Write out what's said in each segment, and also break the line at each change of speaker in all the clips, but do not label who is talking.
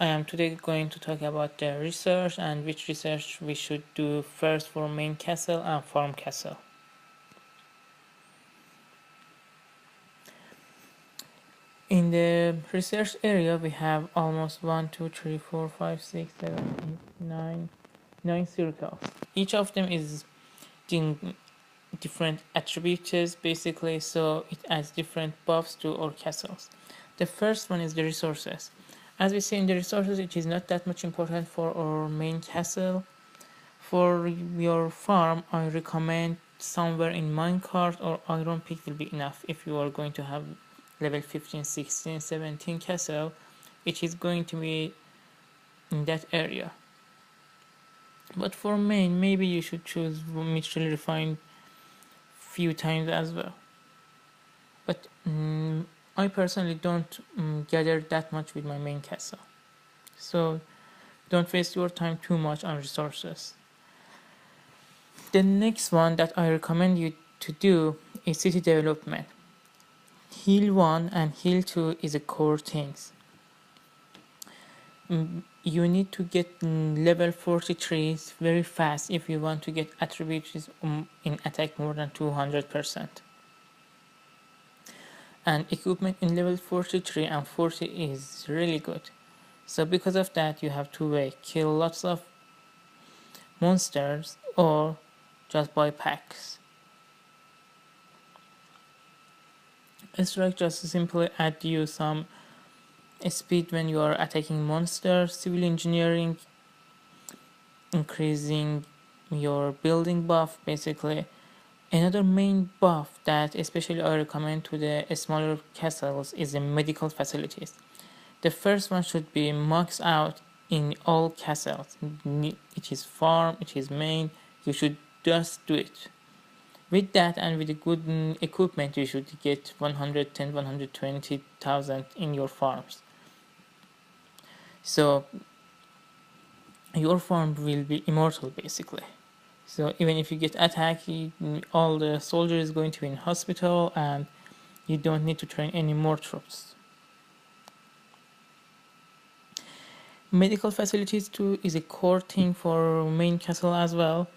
I am today going to talk about the research and which research we should do first for main castle and farm castle. In the research area we have almost 1, 2, 3, 4, 5, 6, 7, 8, 9 circles. Each of them is in different attributes basically, so it adds different buffs to our castles. The first one is the resources. As we see in the resources, it is not that much important for our main castle. For your farm, I recommend somewhere in minecart or iron pick will be enough. If you are going to have level 15, 16, 17 castle, it is going to be in that area. But for main, maybe you should choose Mitchell Refined few times as well. But I personally don't gather that much with my main castle. So don't waste your time too much on resources. The next one that I recommend you to do is city development. Heal 1 and Heal 2 is a core things. You need to get level 43 very fast if you want to get attributes in attack more than 200%. And equipment in level 43 and 40 is really good. So because of that you have to kill lots of monsters or just buy packs. Strike just simply add you some speed when you are attacking monsters. Civil engineering increasing your building buff basically. Another main buff that especially I recommend to the smaller castles is the medical facilities. The first one should be maxed out in all castles. It is farm, it is main, you should just do it. With that and with the good equipment you should get 110, 120,000 in your farms. So your farm will be immortal basically. So even if you get attacked, all the soldiers is going to be in hospital and you don't need to train any more troops. Medical facilities too is a core thing for main castle as well,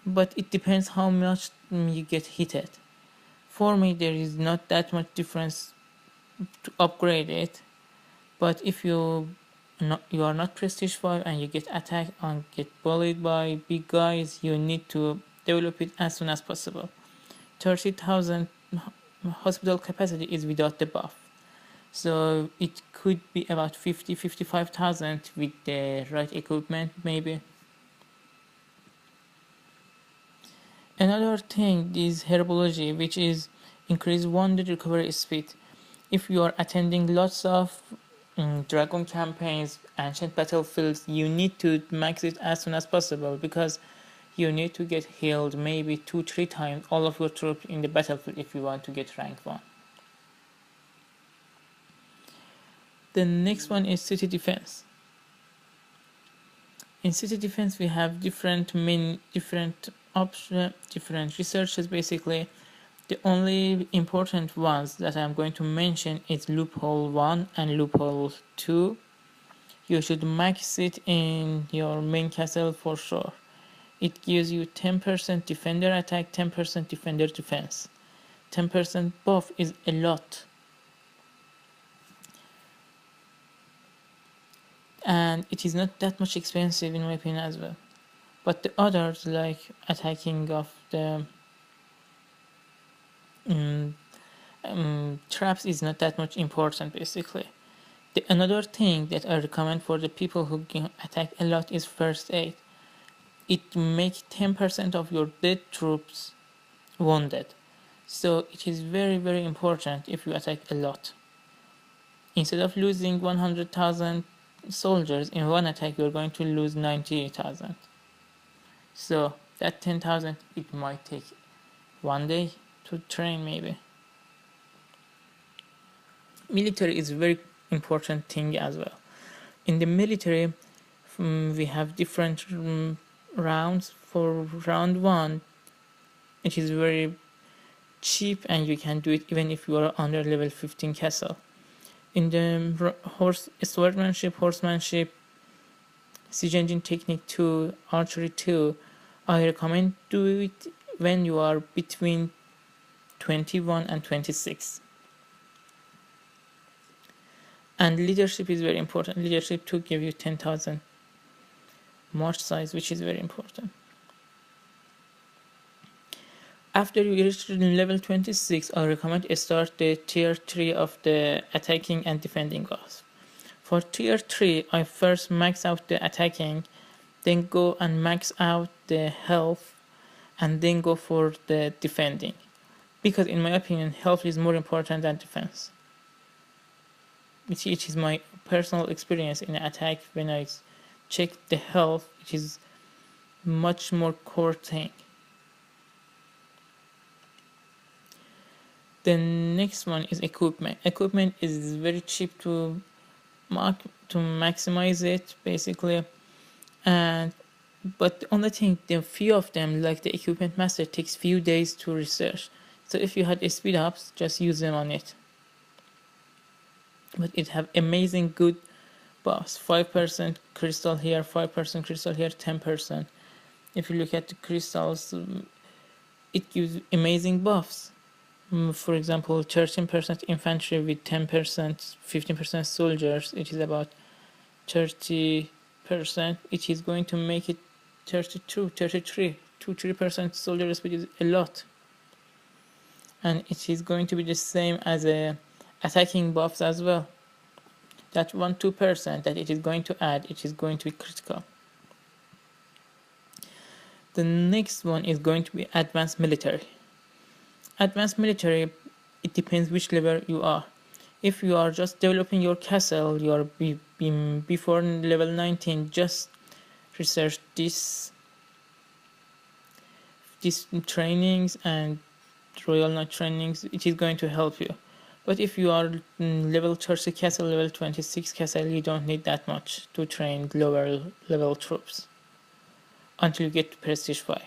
but it depends how much you get hit. For me there is not that much difference to upgrade it, but if you are not prestige 5 and you get attacked and get bullied by big guys, you need to develop it as soon as possible. 30,000 hospital capacity is without the buff, so it could be about 50-55,000 with the right equipment maybe. Another thing is herbology, which is increase wounded recovery speed. If you are attending lots of dragon campaigns, ancient battlefields, you need to max it as soon as possible because you need to get healed maybe 2-3 times all of your troops in the battlefield if you want to get rank 1. The next one is city defense. In city defense we have different options, different researches basically. The only important ones that I'm going to mention is loophole 1 and loophole 2. You should max it in your main castle for sure. It gives you 10% defender attack, 10% defender defense. 10% buff is a lot. And it is not that much expensive in my opinion as well. But the others like attacking of the traps is not that much important basically. Another thing that I recommend for the people who attack a lot is first aid. It makes 10% of your dead troops wounded. So it is very important if you attack a lot. Instead of losing 100,000 soldiers in one attack, you're going to lose 90,000. So that 10,000 it might take one day to train maybe. Military is a very important thing as well. In the military we have different rounds. For round 1 it is very cheap and you can do it even if you are under level 15 castle. In the horsemanship, siege engine technique 2, archery 2, I recommend do it when you are between 21 and 26. And leadership is very important. Leadership to give you 10,000 march size, which is very important. After you reach level 26, I recommend start the tier 3 of the attacking and defending goals. For tier 3, I first max out the attacking, then go and max out the health, and then go for the defending. Because in my opinion, health is more important than defense. Which is my personal experience in attack. When I check the health, it is much more core thing. The next one is equipment. Equipment is very cheap to maximize it basically, but the only thing, the few of them like the equipment master takes few days to research. So if you had a speed ups, just use them on it. But it have amazing good buffs. 5% crystal here, 5% crystal here, 10%. If you look at the crystals, it gives amazing buffs. For example, 13% infantry with 10%, 15% soldiers, it is about 30%. It is going to make it 32, 33. 2-3% soldier speed is a lot. And it is going to be the same as a attacking buffs as well. That 1-2% that it is going to add, it is going to be critical. The next one is going to be advanced military. Advanced military, it depends which level you are. If you are just developing your castle, you are before level 19, just research these trainings and Royal Knight trainings. It is going to help you. But if you are level 30 castle, level 26 castle, you don't need that much to train lower level troops until you get to prestige 5.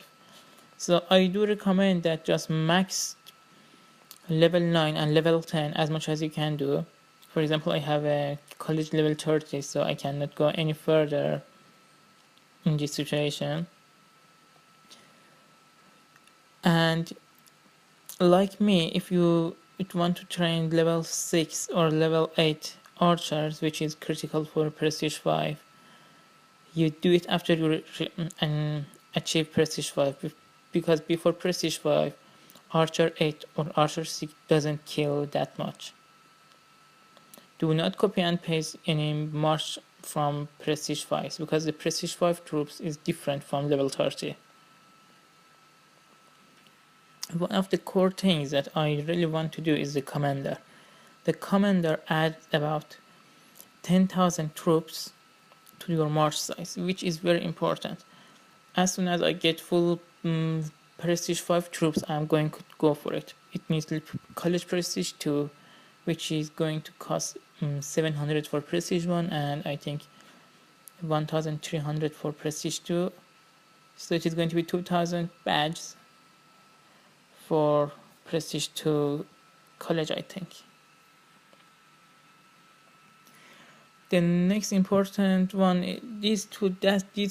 So I do recommend that just max level 9 and level 10 as much as you can do. For example, I have a college level 30, so I cannot go any further in this situation. And like me, if you want to train level 6 or level 8 archers, which is critical for prestige 5, you do it after you achieve prestige 5, because before prestige 5, archer 8 or archer 6 doesn't kill that much. Do not copy and paste any march from prestige 5, because the prestige 5 troops is different from level 30. One of the core things that I really want to do is the commander. The commander adds about 10,000 troops to your march size, which is very important. As soon as I get full prestige 5 troops, I'm going to go for it. It needs college prestige 2, which is going to cost 700 for prestige 1, and I think 1,300 for prestige 2. So it is going to be 2,000 badges for prestige 2 college, I think. The next important one, these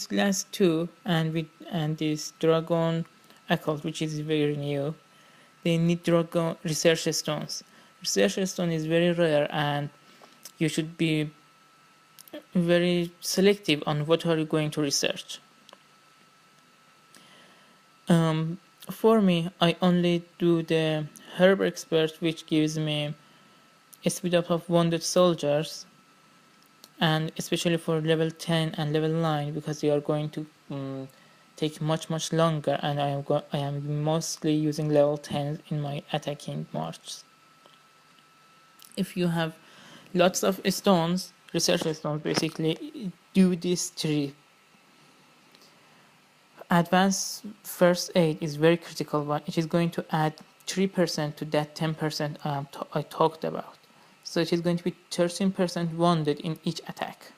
last two, and this dragon occult, which is very new. They need dragon research stones. Research stone is very rare, and you should be very selective on what are you going to research. For me, I only do the herb expert, which gives me a speed up of wounded soldiers, and especially for level 10 and level 9, because they are going to take much longer, and I am mostly using level 10 in my attacking march. If you have lots of stones, research stones, basically do these three. Advanced first aid is very critical one. It is going to add 3% to that 10% I talked about. So it is going to be 13% wounded in each attack.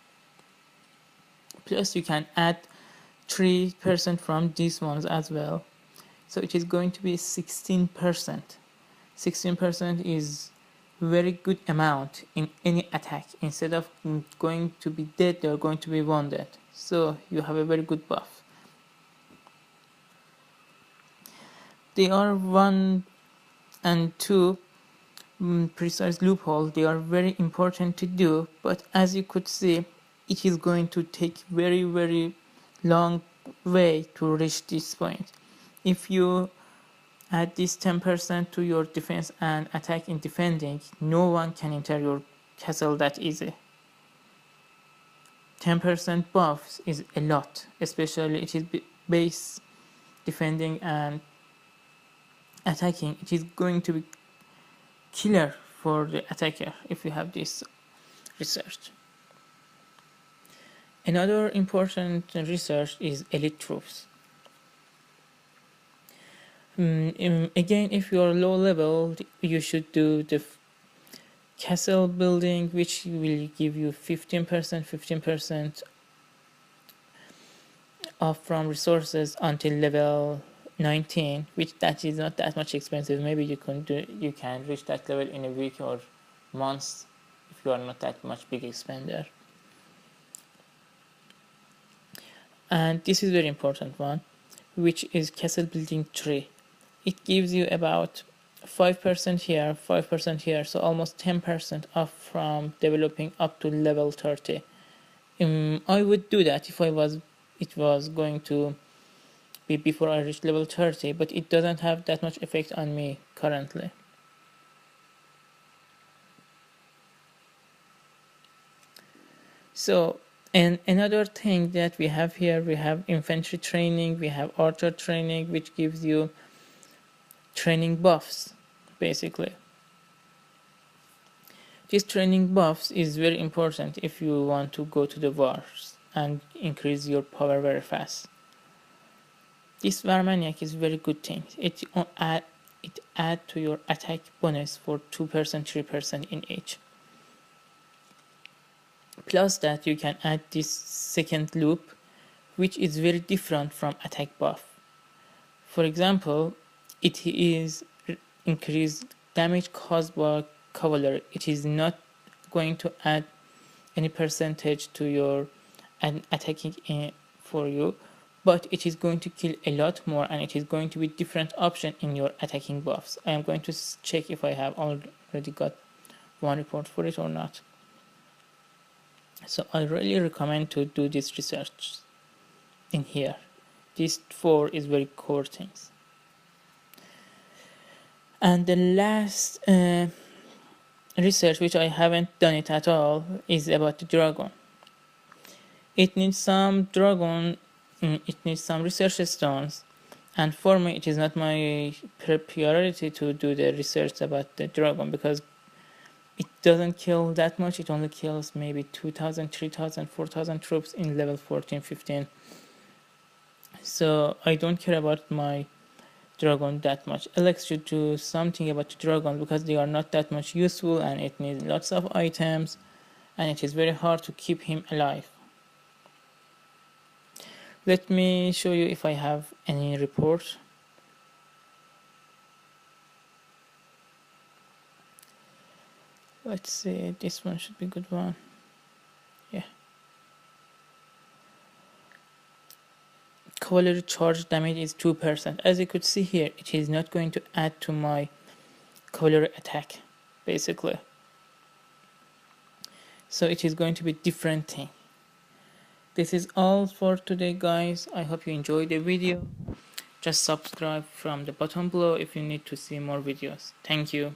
Plus you can add 3% from these ones as well. So it is going to be 16%. 16% is very good amount in any attack. Instead of going to be dead, they are going to be wounded. So you have a very good buff. They are 1 and 2 precise loophole. They are very important to do, but as you could see, it is going to take very long way to reach this point. If you add this 10% to your defense and attack in defending, no one can enter your castle that easy. 10% buffs is a lot, especially it is base defending and attacking. It is going to be killer for the attacker if you have this research. Another important research is elite troops. Again, if you are low level, you should do the castle building, which will give you 15% off from resources until level 19, which that is not that much expensive. Maybe you can reach that level in a week or months if you are not that much big expender. And this is very important one, which is castle building tree. It gives you about 5% here, 5% here, so almost 10% off from developing up to level 30. I would do that if it was going to be before I reach level 30, but it doesn't have that much effect on me currently. So, and another thing that we have here, we have infantry training, we have archer training, which gives you training buffs, basically. This training buffs is very important if you want to go to the wars and increase your power very fast. This War Maniac is very good thing. It add to your attack bonus for 2%, 3% in each. Plus that you can add this second loop, which is very different from attack buff. For example, it is increased damage caused by cavalry. It is not going to add any percentage to your attacking for you, but it is going to kill a lot more, and it is going to be different option in your attacking buffs. I am going to check if I have already got one report for it or not. So I really recommend to do this research in here. These 4 is very core things. And the last research, which I haven't done it at all, is about the dragon. It needs some dragon, it needs some research stones, and for me it is not my priority to do the research about the dragon, because it doesn't kill that much. It only kills maybe 2,000, 3,000, 4,000 troops in level 14, 15. So I don't care about my dragon that much. Alex should do something about the dragon, because they are not that much useful, and it needs lots of items, and it is very hard to keep him alive. Let me show you if I have any report. Let's see, this one should be a good one. Yeah. Cavalry charge damage is 2%. As you could see here, it is not going to add to my cavalry attack, basically. So it is going to be different thing. This is all for today, guys. I hope you enjoyed the video. Just subscribe from the bottom below if you need to see more videos. Thank you.